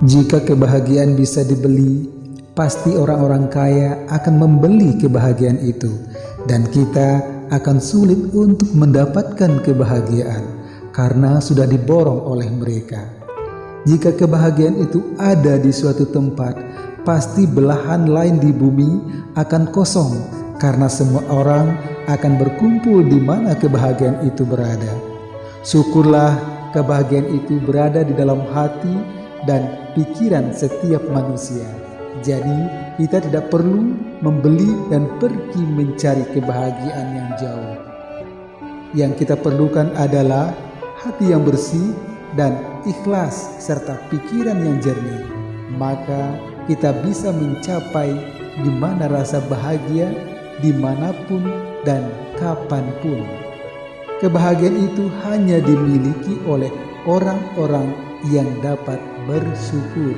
Jika kebahagiaan bisa dibeli, pasti orang-orang kaya akan membeli kebahagiaan itu, dan kita akan sulit untuk mendapatkan kebahagiaan karena sudah diborong oleh mereka. Jika kebahagiaan itu ada di suatu tempat, pasti belahan lain di bumi akan kosong karena semua orang akan berkumpul di mana kebahagiaan itu berada. Syukurlah kebahagiaan itu berada di dalam hati dan pikiran setiap manusia. Jadi kita tidak perlu membeli dan pergi mencari kebahagiaan yang jauh. Yang kita perlukan adalah hati yang bersih dan ikhlas serta pikiran yang jernih. Maka kita bisa mencapai di mana rasa bahagia dimanapun dan kapanpun. Kebahagiaan itu hanya dimiliki oleh orang-orang yang dapat bersyukur.